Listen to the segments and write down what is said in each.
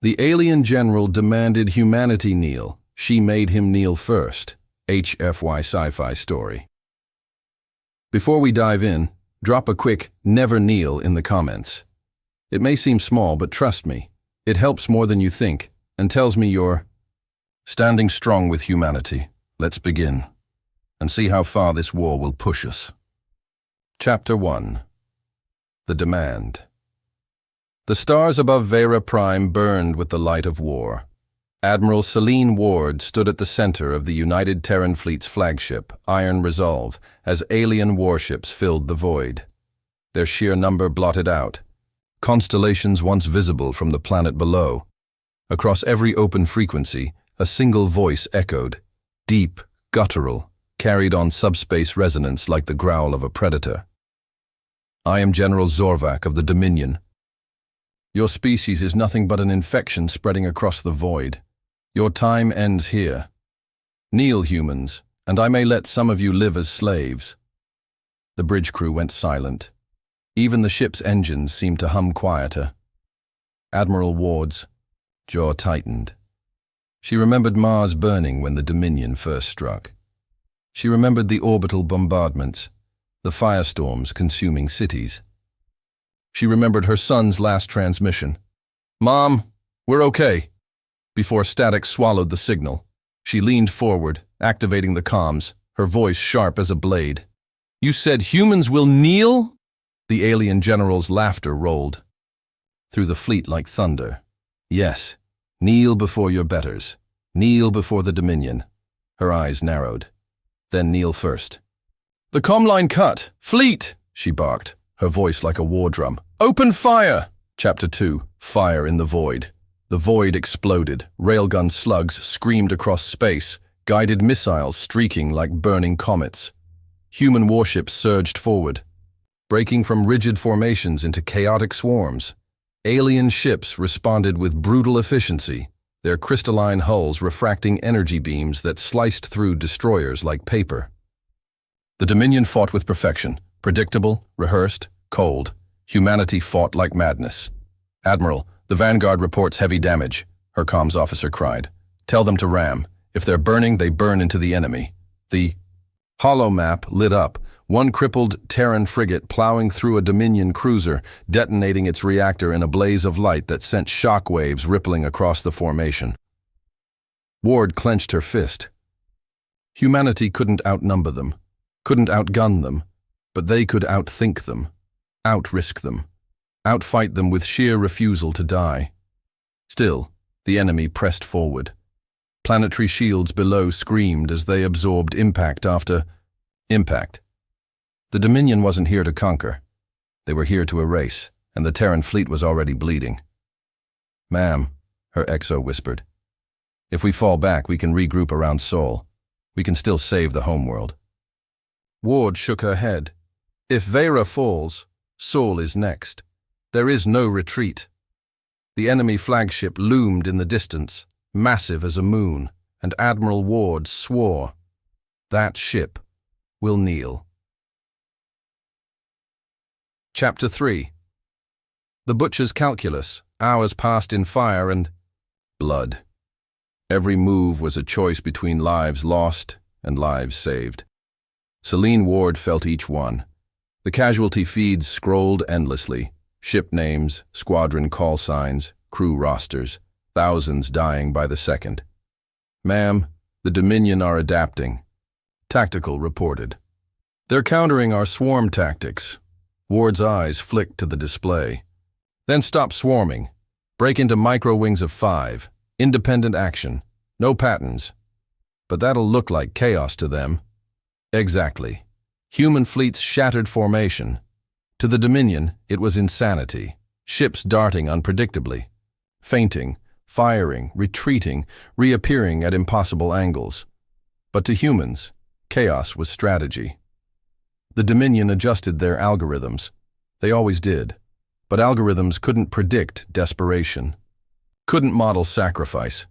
The alien general demanded humanity kneel. She made him kneel first. HFY Sci-Fi story. Before we dive in, drop a quick "never kneel" in the comments. It may seem small, but trust me, it helps more than you think and tells me you're standing strong with humanity. Let's begin and see how far this war will push us. Chapter 1. The Demand. The stars above Veyra Prime burned with the light of war. Admiral Selene Ward stood at the center of the United Terran Fleet's flagship, Iron Resolve, as alien warships filled the void. Their sheer number blotted out constellations once visible from the planet below. Across every open frequency, a single voice echoed, deep, guttural, carried on subspace resonance like the growl of a predator. "I am General Zorvac of the Dominion. Your species is nothing but an infection spreading across the void. Your time ends here. Kneel, humans, and I may let some of you live as slaves." The bridge crew went silent. Even the ship's engines seemed to hum quieter. Admiral Ward's jaw tightened. She remembered Mars burning when the Dominion first struck. She remembered the orbital bombardments, the firestorms consuming cities. She remembered her son's last transmission. "Mom, we're okay." Before static swallowed the signal, she leaned forward, activating the comms, her voice sharp as a blade. "You said humans will kneel?" The alien general's laughter rolled through the fleet like thunder. "Yes, kneel before your betters. Kneel before the Dominion." Her eyes narrowed. "Then kneel first." "The comm line cut. Fleet!" she barked, her voice like a war drum. "Open fire!" Chapter 2. Fire in the Void. The void exploded. Railgun slugs screamed across space, guided missiles streaking like burning comets. Human warships surged forward, breaking from rigid formations into chaotic swarms. Alien ships responded with brutal efficiency, their crystalline hulls refracting energy beams that sliced through destroyers like paper. The Dominion fought with perfection, predictable, rehearsed, cold. Humanity fought like madness. "Admiral, the Vanguard reports heavy damage," her comms officer cried. "Tell them to ram. If they're burning, they burn into the enemy." The holo map lit up, one crippled Terran frigate plowing through a Dominion cruiser, detonating its reactor in a blaze of light that sent shock waves rippling across the formation. Ward clenched her fist. Humanity couldn't outnumber them, couldn't outgun them, but they could outthink them, outrisk them, outfight them with sheer refusal to die. Still, the enemy pressed forward. Planetary shields below screamed as they absorbed impact after impact. The Dominion wasn't here to conquer. They were here to erase, and the Terran fleet was already bleeding. "Ma'am," her XO whispered, "if we fall back, we can regroup around Sol. We can still save the homeworld." Ward shook her head. "If Veyra falls, Sol is next. There is no retreat." The enemy flagship loomed in the distance, massive as a moon, and Admiral Ward swore, "That ship will kneel." Chapter 3. The Butcher's Calculus. Hours passed in fire and blood. Every move was a choice between lives lost and lives saved. Selene Ward felt each one. The casualty feeds scrolled endlessly. Ship names, squadron call signs, crew rosters, thousands dying by the second. "Ma'am, the Dominion are adapting," Tactical reported. "They're countering our swarm tactics." Ward's eyes flicked to the display. "Then stop swarming. Break into micro-wings of 5. Independent action. No patterns. But that'll look like chaos to them." "Exactly. Human fleet's shattered formation. To the Dominion, it was insanity. Ships darting unpredictably, feinting, firing, retreating, reappearing at impossible angles. But to humans, chaos was strategy. The Dominion adjusted their algorithms. They always did. But algorithms couldn't predict desperation, couldn't model sacrifice.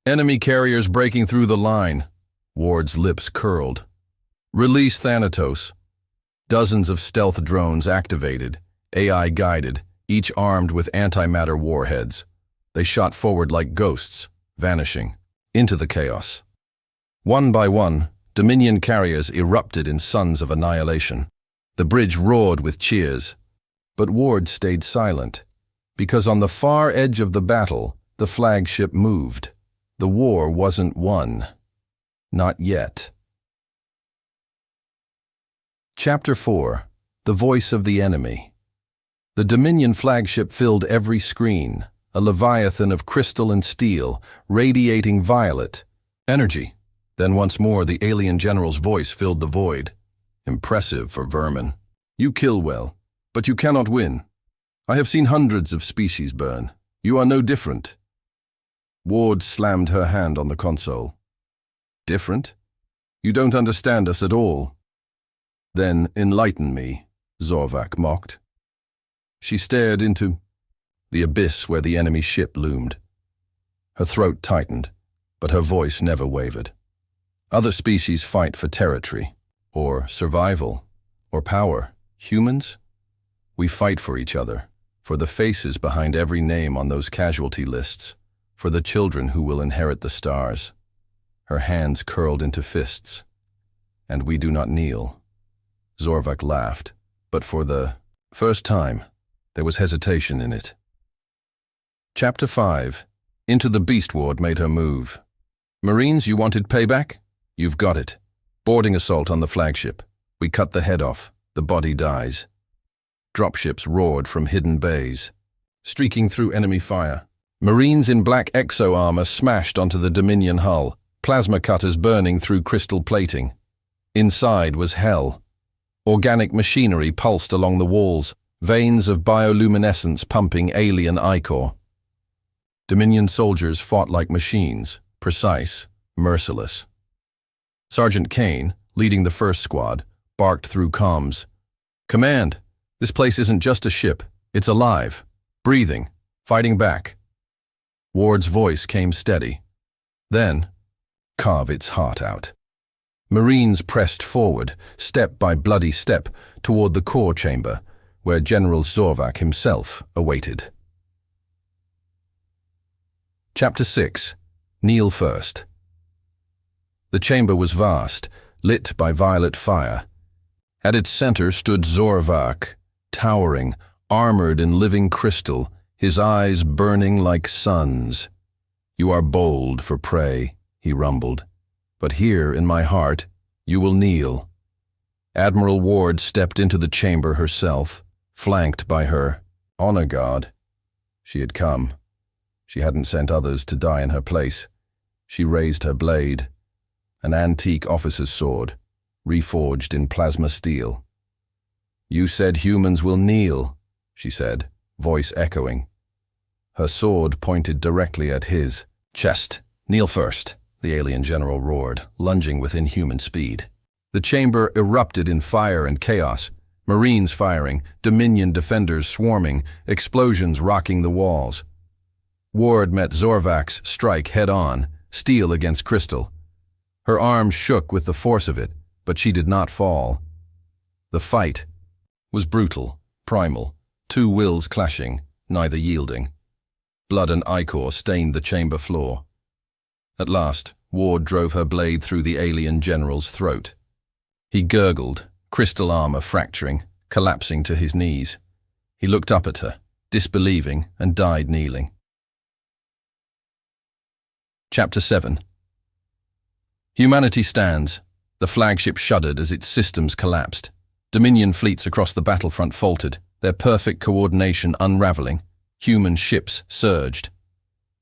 "Enemy carriers breaking through the line." Ward's lips curled. "Release Thanatos." Dozens of stealth drones activated, AI guided, each armed with antimatter warheads. They shot forward like ghosts, vanishing into the chaos. One by one, Dominion carriers erupted in suns of annihilation. The bridge roared with cheers, but Ward stayed silent, because on the far edge of the battle, the flagship moved. The war wasn't won. Not yet. Chapter 4. The Voice of the Enemy. The Dominion flagship filled every screen, a leviathan of crystal and steel, radiating violet energy. Then once more the alien general's voice filled the void. Impressive for vermin. You kill well, but you cannot win. I have seen hundreds of species burn. You are no different. Ward slammed her hand on the console. Different? You don't understand us at all. Then enlighten me, Zorvak mocked. She stared into the abyss where the enemy ship loomed. Her throat tightened, but her voice never wavered. Other species fight for territory, or survival, or power. Humans? We fight for each other, for the faces behind every name on those casualty lists, for the children who will inherit the stars. Her hands curled into fists. And we do not kneel. Zorvak laughed, but for the first time, there was hesitation in it. Chapter 5. Into the Beast Ward made her move. Marines, you wanted payback? You've got it. Boarding assault on the flagship. We cut the head off. The body dies. Dropships roared from hidden bays, streaking through enemy fire. Marines in black exo armor smashed onto the Dominion hull, plasma cutters burning through crystal plating. Inside was hell. Organic machinery pulsed along the walls, veins of bioluminescence pumping alien ichor. Dominion soldiers fought like machines, precise, merciless. Sergeant Kane, leading the first squad, barked through comms. Command, this place isn't just a ship, it's alive, breathing, fighting back. Ward's voice came steady. Then, carve its heart out. Marines pressed forward, step by bloody step, toward the core chamber, where General Zorvak himself awaited. Chapter 6. Kneel First. The chamber was vast, lit by violet fire. At its center stood Zorvak, towering, armored in living crystal, his eyes burning like suns. You are bold for prey, he rumbled, but here in my heart you will kneel. Admiral Ward stepped into the chamber herself, flanked by her honor guard. She had come. She hadn't sent others to die in her place. She raised her blade, an antique officer's sword, reforged in plasma steel. You said humans will kneel, she said, voice echoing. Her sword pointed directly at his chest. Kneel first, the alien general roared, lunging with inhuman speed. The chamber erupted in fire and chaos, Marines firing, Dominion defenders swarming, explosions rocking the walls. Ward met Zorvak's strike head-on, steel against crystal. Her arms shook with the force of it, but she did not fall. The fight was brutal, primal, two wills clashing, neither yielding. Blood and ichor stained the chamber floor. At last, Ward drove her blade through the alien general's throat. He gurgled, crystal armor fracturing, collapsing to his knees. He looked up at her, disbelieving, and died kneeling. Chapter 7. Humanity stands. The flagship shuddered as its systems collapsed. Dominion fleets across the battlefront faltered, their perfect coordination unraveling. Human ships surged.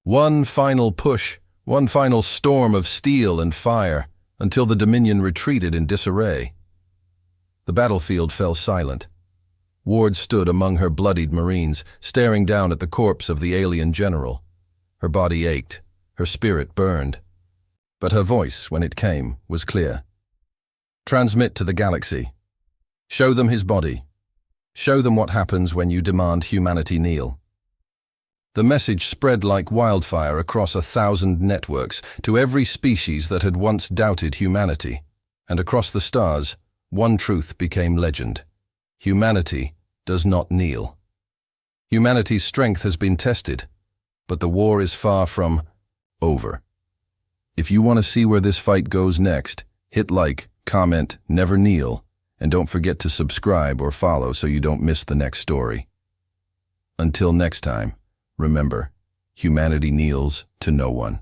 One final push, one final storm of steel and fire, until the Dominion retreated in disarray. The battlefield fell silent. Ward stood among her bloodied Marines, staring down at the corpse of the alien general. Her body ached, her spirit burned. But her voice, when it came, was clear. Transmit to the galaxy. Show them his body. Show them what happens when you demand humanity kneel. The message spread like wildfire across 1,000 networks to every species that had once doubted humanity. And across the stars, one truth became legend. Humanity does not kneel. Humanity's strength has been tested. but the war is far from over. If you want to see where this fight goes next, hit like, comment, never kneel, and don't forget to subscribe or follow so you don't miss the next story. Until next time, remember, humanity kneels to no one.